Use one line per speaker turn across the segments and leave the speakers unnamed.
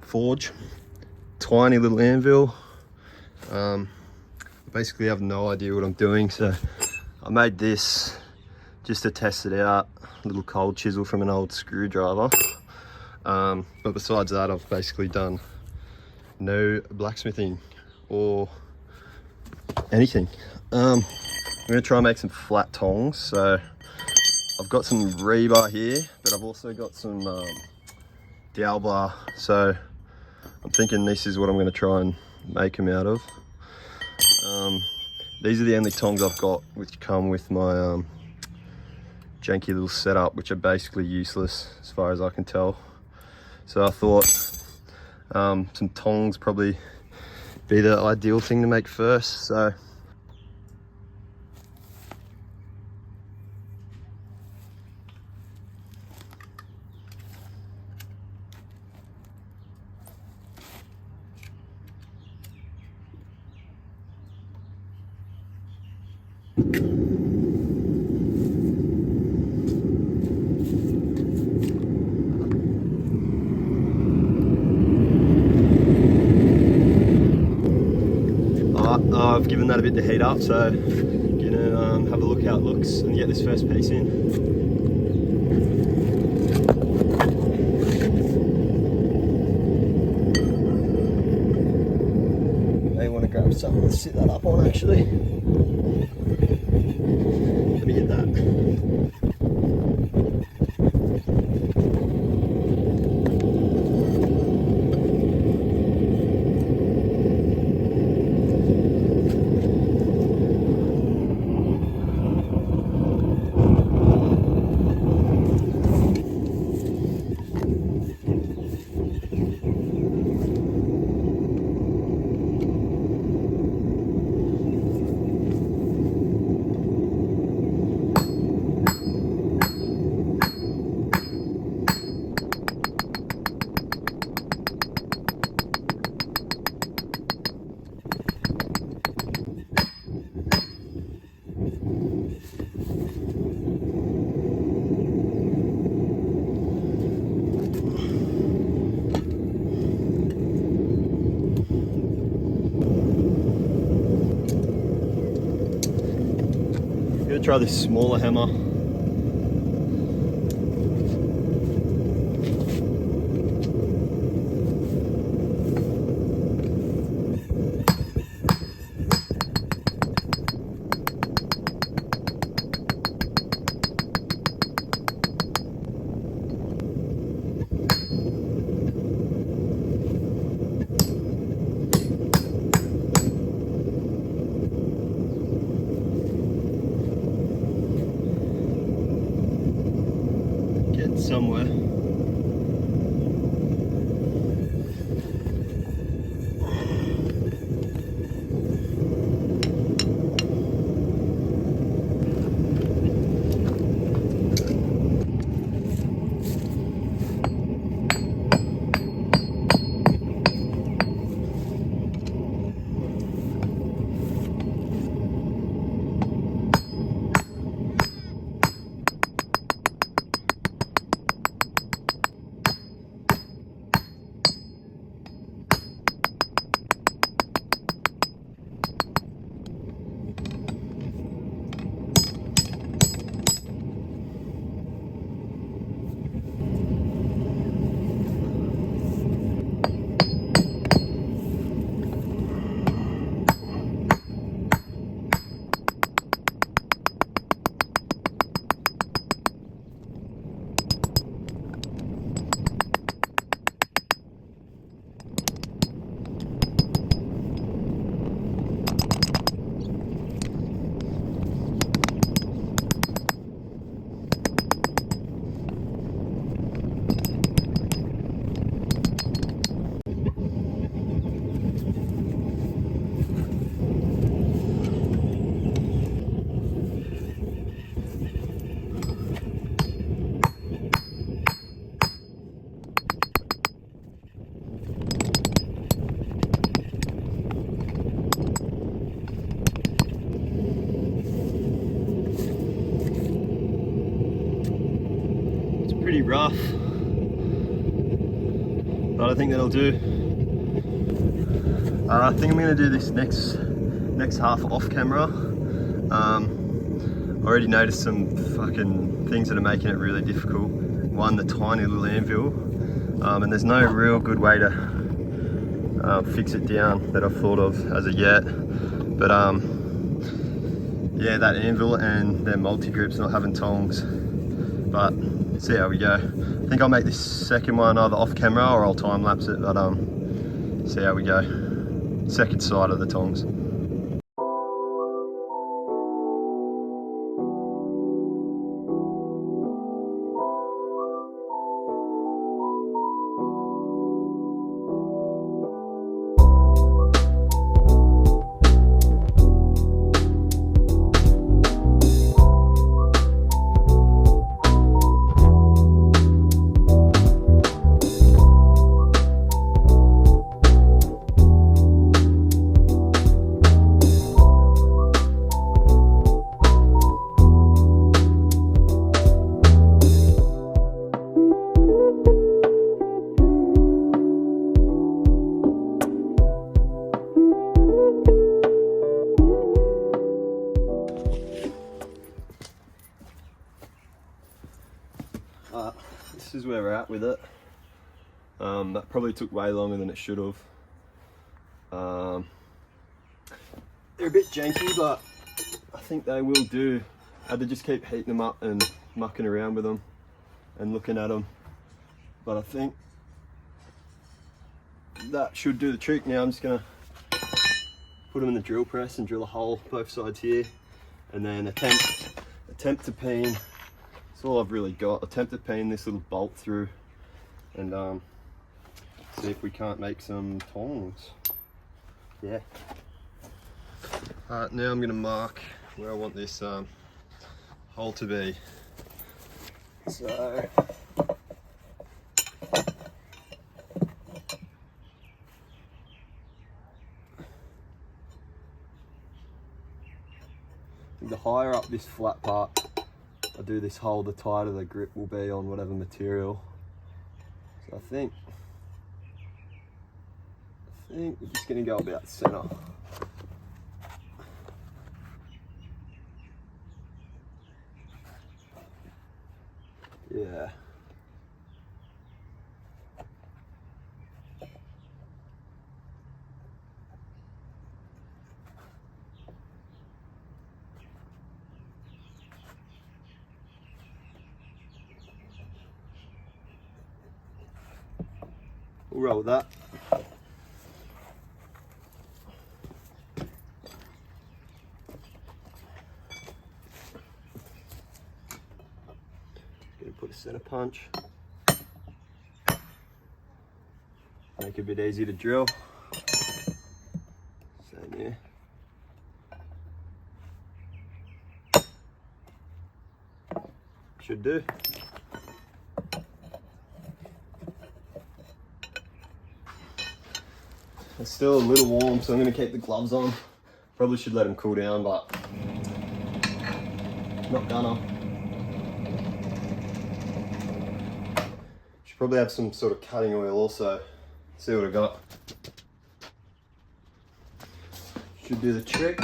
forge, tiny little anvil. Basically have no idea what I'm doing, so I made this just to test it out. A little cold chisel from an old screwdriver. But besides that, I've basically done no blacksmithing or anything. I'm gonna try and make some flat tongs. So I've got some rebar here, but I've also got some Diabla. So I'm thinking this is what I'm gonna try and make them out of. These are the only tongs I've got which come with my janky little setup, which are basically useless as far as I can tell. So I thought some tongs probably be the ideal thing to make first. So I've given that a bit to heat up, so I'm gonna have a look how it looks and get this first piece in. May want to grab something to sit that up on actually. Let me get that. Try this smaller hammer. Somewhere. pretty rough, but I think that'll do. I think I'm gonna do this next half off camera. I already noticed some fucking things that are making it really difficult. One, the tiny little anvil, and there's no real good way to fix it down that I've thought of as of yet. But yeah, that anvil and their multi-grips not having tongs. But see how we go. I think I'll make this second one either off camera or I'll time lapse it, but see how we go. Second side of the tongs. This is where we're at with it. That probably took way longer than it should have. They're a bit janky, but I think they will do. I had to just keep heating them up and mucking around with them and looking at them. But I think that should do the trick. Now I'm just gonna put them in the drill press and drill a hole both sides here, and then attempt to peen. That's all I've really got. Attempt to peen this little bolt through and see if we can't make some tongs. Yeah. Alright, now I'm going to mark where I want this hole to be. So the higher up this flat part I do this hole, the tighter the grip will be on whatever material. So I think we're just going to go about center. Yeah. We'll roll with that. Gonna put a center punch. Make it a bit easier to drill. Same here. Should do. It's still a little warm, so I'm going to keep the gloves on. Probably should let them cool down, but not gonna. Should probably have some sort of cutting oil also. See what I got. Should do the trick.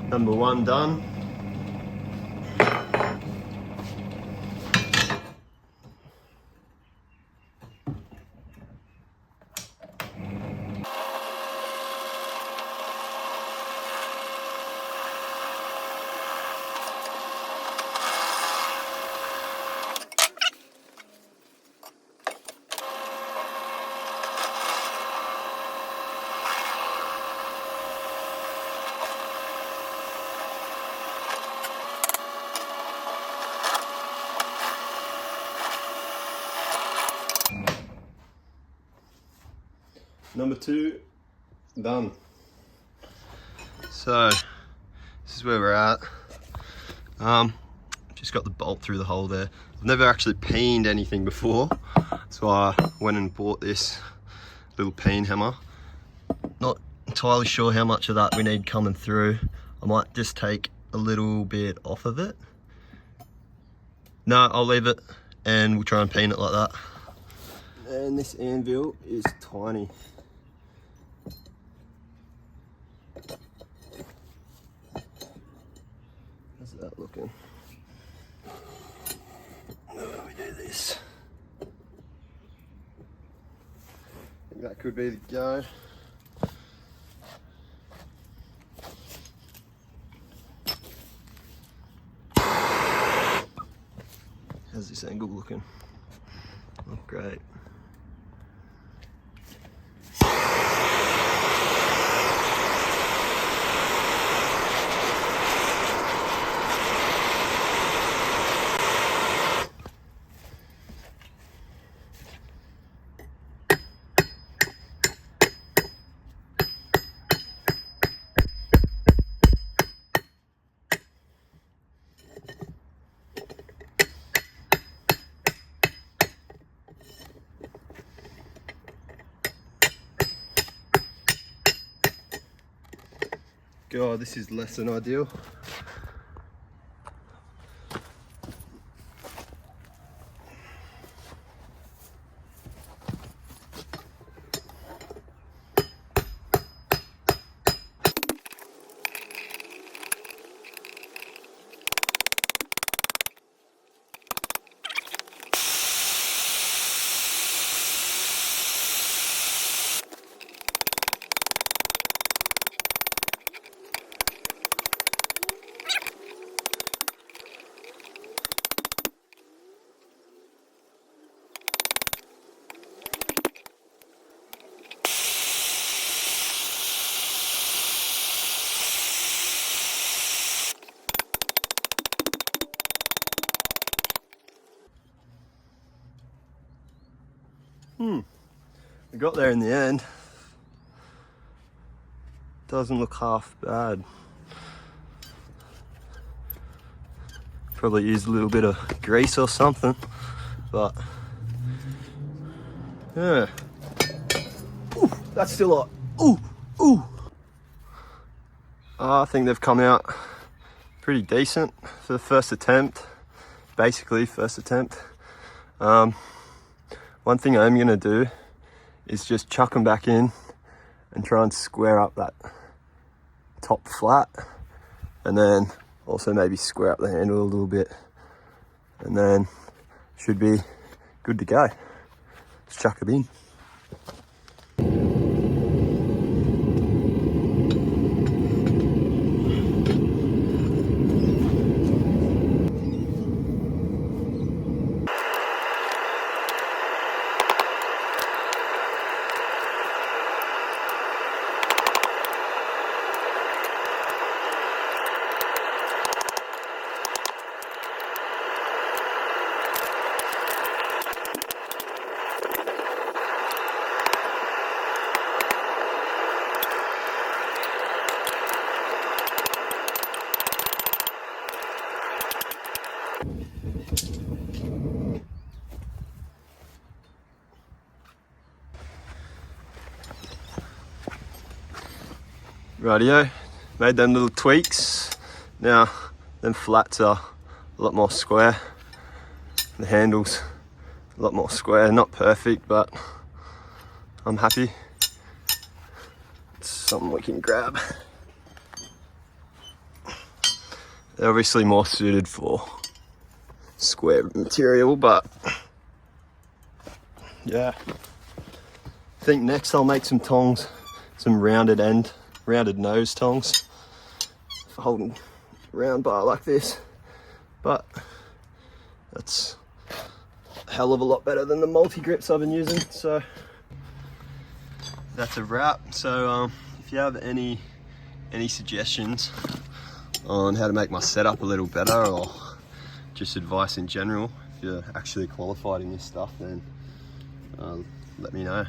Number one done. Number 2 done. So this is where we're at. Just got the bolt through the hole there. I've never actually peened anything before, so I went and bought this little peen hammer. Not entirely sure how much of that we need coming through. I might just take a little bit off of it. No, I'll leave it and we'll try and peen it like that. And this anvil is tiny. How's that looking? How do we do this? I think that could be the go. How's this angle looking? Oh, great. God, this is less than ideal. We got there in the end. Doesn't look half bad. Probably used a little bit of grease or something, but yeah. Ooh, that's still hot. Ooh. I think they've come out pretty decent for the first attempt. Basically, first attempt. One thing I'm gonna do is just chuck them back in and try and square up that top flat, and then also maybe square up the handle a little bit, and then should be good to go. Let's chuck it in. Rightio, made them little tweaks. Now, them flats are a lot more square. The handle's a lot more square, not perfect, but I'm happy. It's something we can grab. They're obviously more suited for square material, but yeah. I think next I'll make some tongs, some rounded nose tongs for holding round bar like this, but that's a hell of a lot better than the multi-grips I've been using. So that's a wrap. So if you have any suggestions on how to make my setup a little better, or just advice in general, if you're actually qualified in this stuff, then let me know.